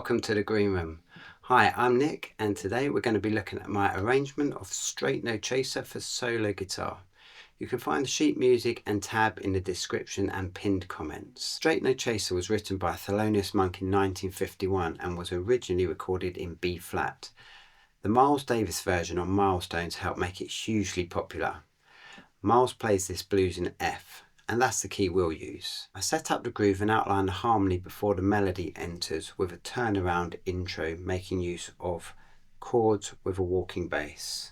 welcome to the Green Room. Hi, I'm Nick, and today we're going to be looking at my arrangement of Straight No Chaser for solo guitar. You can find the sheet music and tab in the description and pinned comments. Straight No Chaser was written by Thelonious Monk in 1951 and was originally recorded in B flat. The Miles Davis version on Milestones helped make it hugely popular. Miles plays this blues in F, and that's the key we'll use. I set up the groove and outline the harmony before the melody enters with a turnaround intro, making use of chords with a walking bass.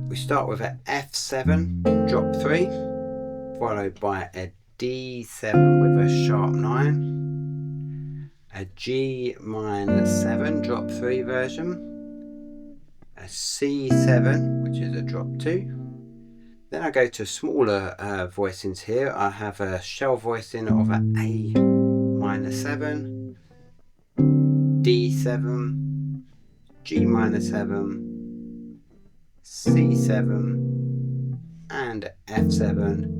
We start with an F7, drop 3, followed by a D7 with a sharp 9, a G minor 7 drop 3 version, a C7 which is a drop 2. Then I go to smaller voicings here. I have a shell voicing of an A minor 7, D7, G minor 7, C7 and F7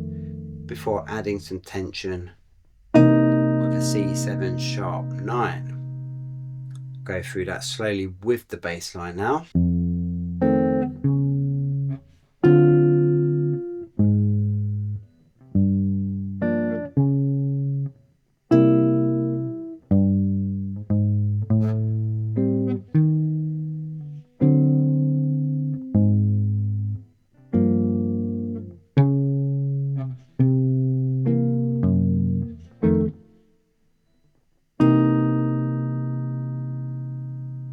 before adding some tension with a C7 sharp 9. Go through that slowly with the bass line now.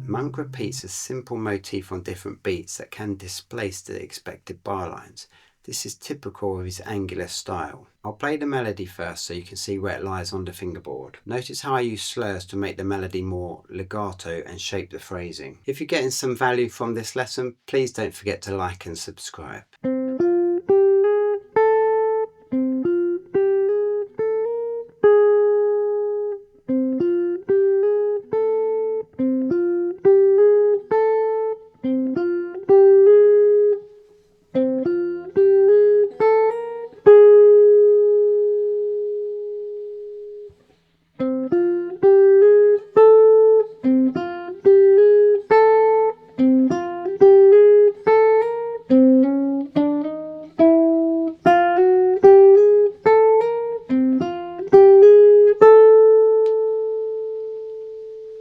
Monk repeats a simple motif on different beats that can displace the expected bar lines. This is typical of his angular style. I'll play the melody first so you can see where it lies on the fingerboard. Notice how I use slurs to make the melody more legato and shape the phrasing. If you're getting some value from this lesson, please don't forget to like and subscribe.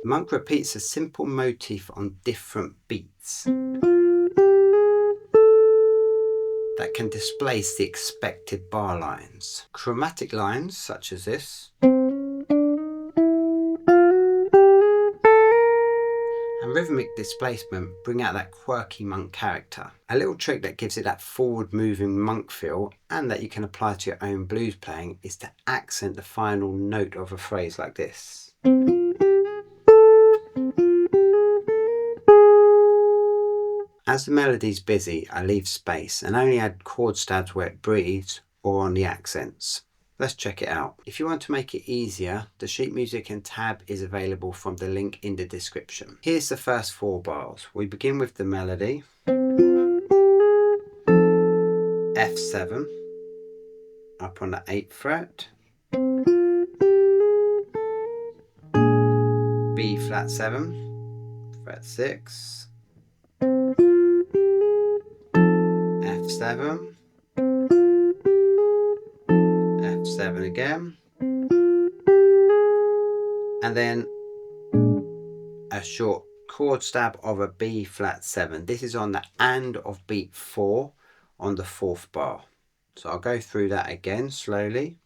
Monk repeats a simple motif on different beats that can displace the expected bar lines. Chromatic lines such as this and rhythmic displacement bring out that quirky Monk character. A little trick that gives it that forward moving Monk feel and that you can apply to your own blues playing is to accent the final note of a phrase like this. As the melody's busy, I leave space and only add chord stabs where it breathes or on the accents. Let's check it out. If you want to make it easier, the sheet music and tab is available from the link in the description. Here's the first 4 bars. We begin with the melody, F7, up on the 8th fret, B flat 7, fret 6, F7, F7 again, and then a short chord stab of a B flat 7. This is on the and of beat 4 on the 4th bar. So I'll go through that again slowly.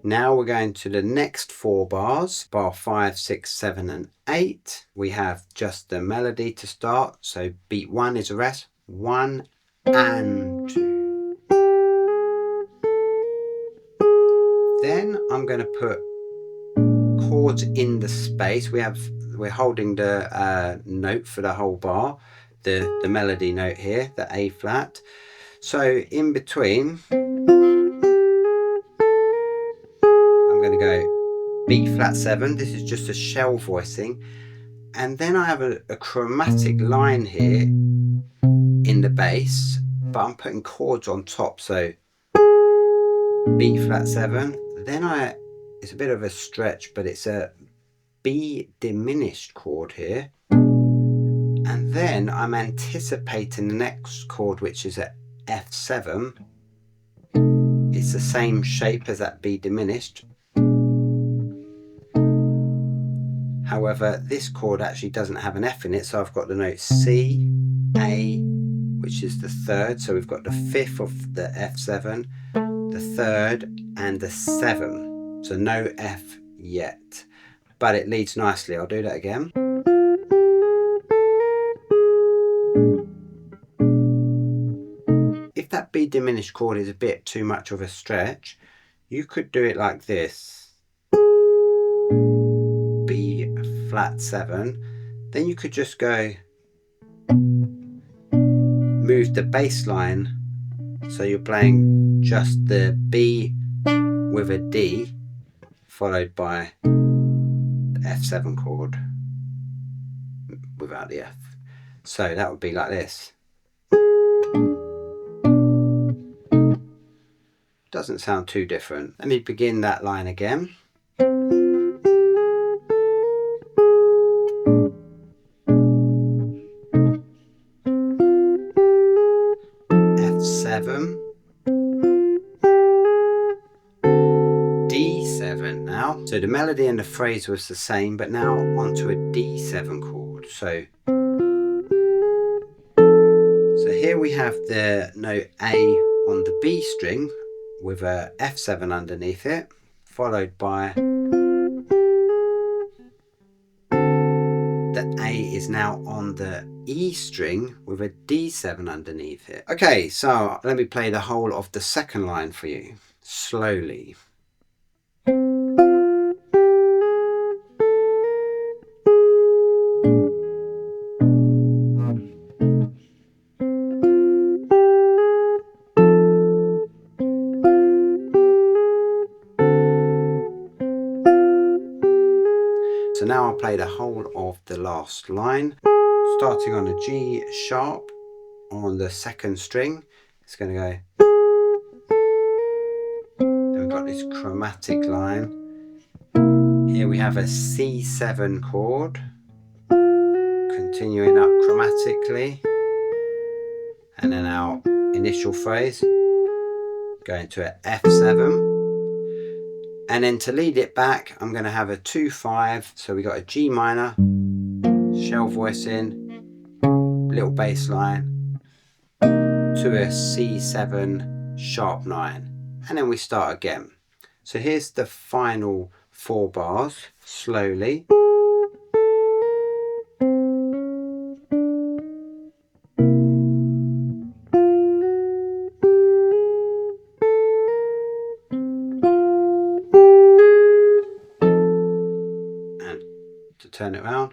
Now we're going to the next 4 bars, bar 5, 6, 7 and 8. We have just the melody to start, so beat 1 is a rest, 1 and 2. Then I'm going to put chords in the space. We're holding the note for the whole bar, the melody note here, the A flat. So in between, I'm going to go B flat 7. This is just a shell voicing, and then I have a chromatic line here in the bass, but I'm putting chords on top. So B flat 7, then it's a bit of a stretch, but it's a B diminished chord here, and then I'm anticipating the next chord, which is a F7. It's the same shape as that B diminished. However, this chord actually doesn't have an F in it, so I've got the note C, A, which is the third, so we've got the fifth of the F7, the third, and the 7. So no F yet, but it leads nicely. I'll do that again. If that B diminished chord is a bit too much of a stretch, you could do it like this. B flat 7. Then you could just go move the bass line, so you're playing just the B with a D followed by the F7 chord without the F. So that would be like this. Doesn't sound too different. Let me begin that line again. F7, D7 now. So the melody and the phrase was the same, but now onto a D7 chord. So here we have the note A on the B string with a F7 underneath it, followed by the A is now on the E string with a D7 underneath it. Okay, so let me play the whole of the second line for you, slowly. So now I'll play the whole of the last line, starting on a G sharp on the second string. It's going to go. Then we've got this chromatic line. Here we have a C7 chord, continuing up chromatically, and then our initial phrase going to an F7. And then to lead it back, I'm going to have a 2-5. So we got a G minor, shell voicing, little bass line, to a C7 sharp 9. And then we start again. So here's the final 4 bars, slowly. To turn it around,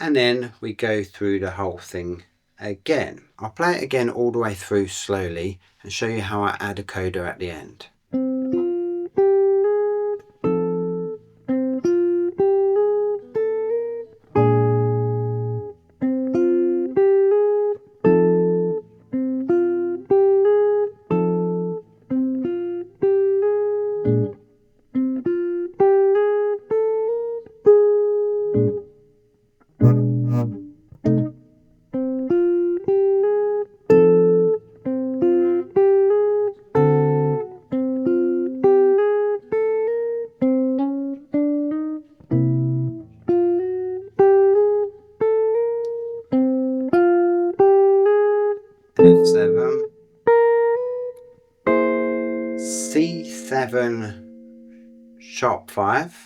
and then we go through the whole thing again. I'll play it again all the way through slowly and show you how I add a coda at the end. F7, C7 sharp 5,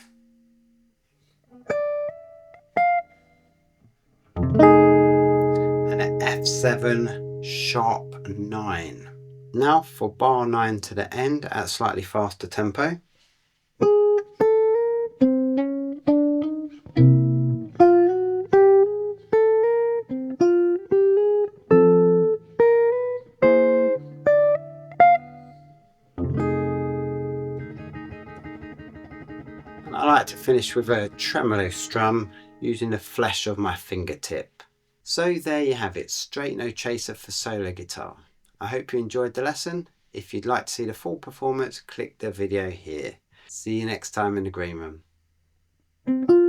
and an F7 sharp 9. Now for bar 9 to the end at a slightly faster tempo. And I like to finish with a tremolo strum using the flesh of my fingertip. So there you have it, straight note chaser for solo guitar. I hope you enjoyed the lesson. If you'd like to see the full performance, click the video here. See you next time in the green room.